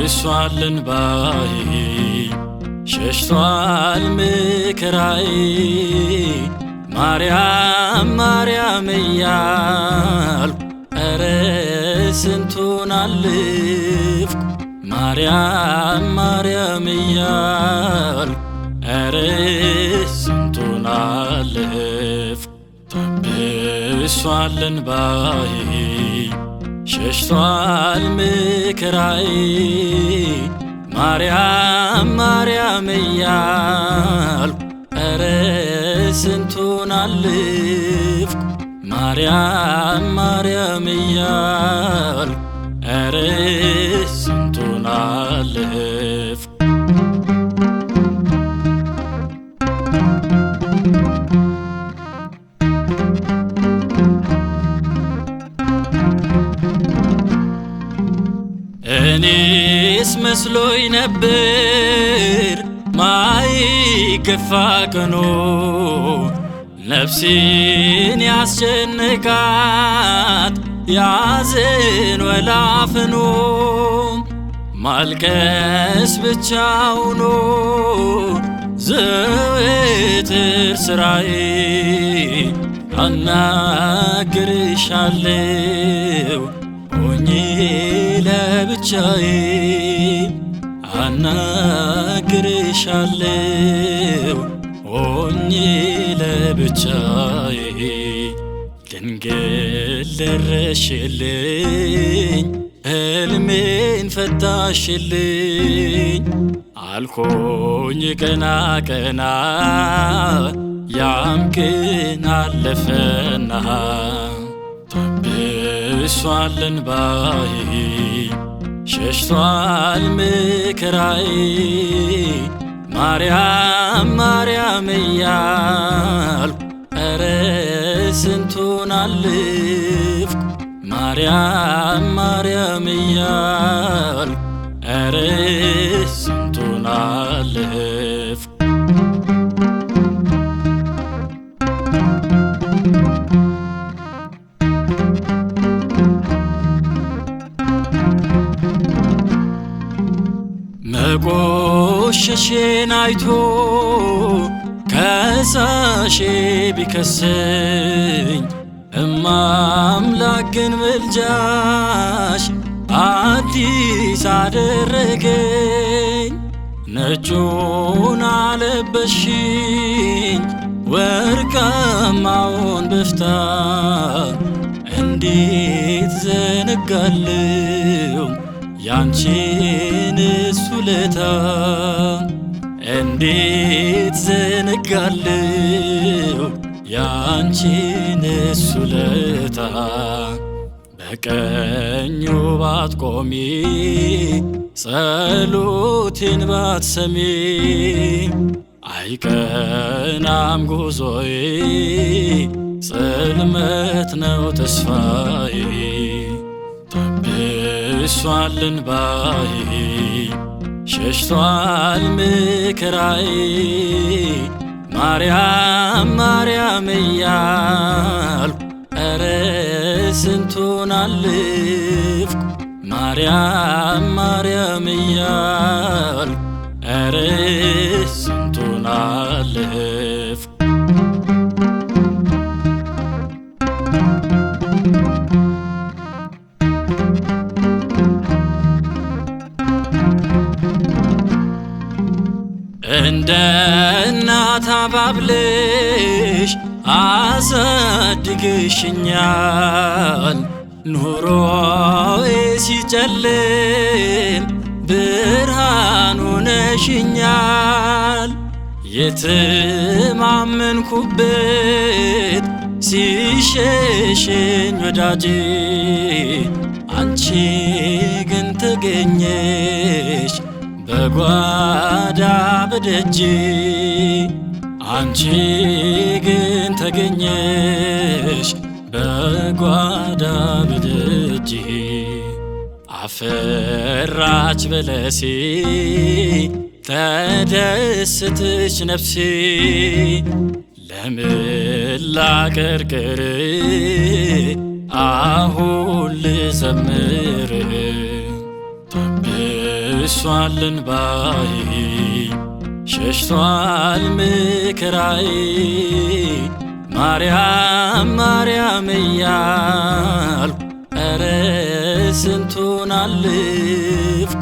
ታብሷል እንባዬ ሸሽቷል መከራዬ ማርያም ማርያም እያልኩ ኧረ ስንቱን አለፍኩ ማርያም ማርያም እያልኩ ኧረ ስንቱን አለፍኩ ታብሷል እንባዬ ሸሽቷል መከራዬ ማርያም ማርያም እያልኩ ኧረ ስንቱን አለፍኩ ማርያም ማርያም እያልኩ ኧረ ስንቱን አለፍኩ እኔስ መስሎኝ ነበር ማይገፋ ቀኖ ነፍሴን ያስጨነቃት ያዘን ወላፈኖ ማልቀስ ብቻ ሆኖ ዘወትር ስራዬ አናግርሻለሁ ሆኜ ለብቻዬ አናግርሻለሁ ሆኜ ለብቻዬ ድንግል ደረሽልኝ ሕልሜን ፈታሽልኝ አልኩኝ ቀና ቀና ያም ቀን አለፈና ታብሷል እንባዬ ሸሽቷል መከራዬ ማርያም ማርያም እያልኩ ኧረ ስንቱን አለፍኩ ማርያም ማርያም እያልኩ ኧረ ስንቱን አለፍኩ መቆሸሼን አይቶ ከሳሼ ቢከሰኝ እማምላክ ግን ምልጃሽ አዲስ አደረገኝ ነጩን አለበሽኝ ወርቃማውን በፍታ እንዴት ዘነጋለሁ ያንቺንስ ውለታ እንዴት ዘነጋለሁ ያንቺንስ ውለታ በቀኙ ባትቆሚ ጸሎቴን ባትሰሚ አይቀናም ጉዞዬ ጽልመት ነው ተስፋዬ ታብሷል እንባዬ ሸሽቷል መከራዬ ማርያም ማርያም እያልኩ ኧረ ስንቱን አለፍኩ ማርያም ማርያም እያልኩ ኧረ ስንቱን አለፍኩ እንደ እናት አባብለሽ አሳድገሽኛል ኑሮዬ ሲጨልም ብርሃን ሆነሽኛል የተማመንኩበት ሲሸሸኝ ወዳጄ አንቺ ግን ተገኘሽ በጓዳ በደጄ አንቺ ግን ተገኘሽ በጓዳ በደጄ አፈራች በለሴ ተደሰተች ነፍሴ ለምን ላቀርቅር አሁን ልዘምር ታብሷል እንባዬ ሸሽቷል መከራዬ ማርያም ማርያም እያልኩ ኧረ ስንቱን አለፍኩ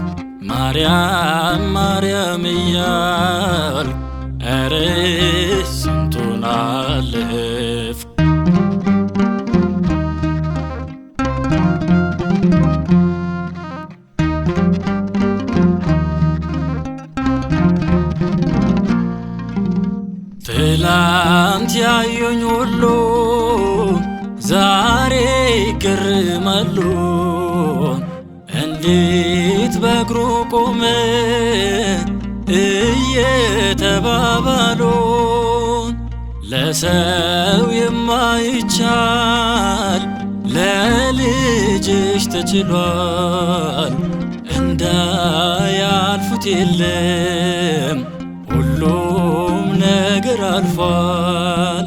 ማርያም ማርያም እያልኩ ኧረ ስንቱን አለፍኩ። ትላንት ያዩኝ ሁሉ ዛሬ ይገረማሉ እንዴት በእግሩ ቆመ እየተባባሉ ለሰው የማይቻል ለልጅሽ ተችሏል እንዳያልፉት የለም ሁሉም ነገር አልፏል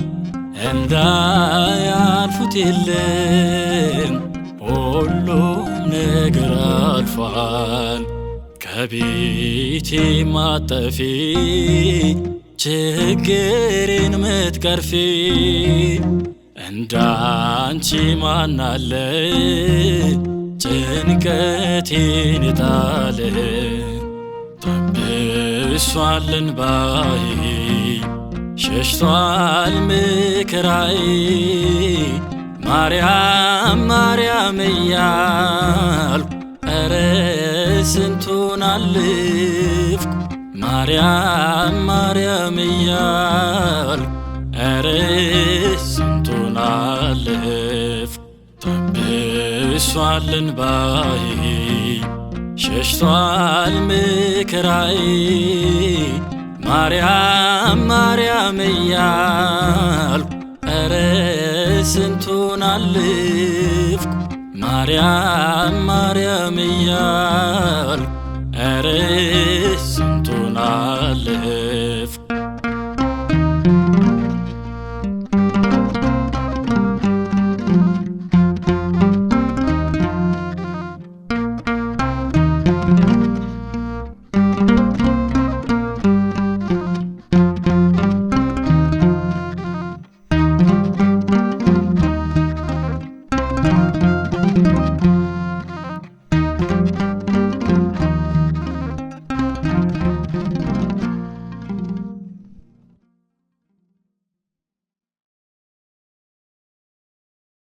እንዳያልፉት የለም ሁሉም ነገር አልፏል። ከቤቴ ማጠፊ ችግሬን ምትቀርፊ እንዳንቺ ማናለ ጭንቀቴን የጣለ ታብሷል እንባዬ ሸሽቷል መከራዬ ማርያም ማርያም እያልኩ ኧረ ስንቱን አለፍኩ ማርያም ማርያም እያልኩ ኧረ ስንቱን አለፍኩ። ታብሷል እንባዬ ሸሽቷል መከራዬ ማርያም ማርያም እያልኩ ኧረ ስንቱን አለፍኩ ማርያም ማርያም እያልኩ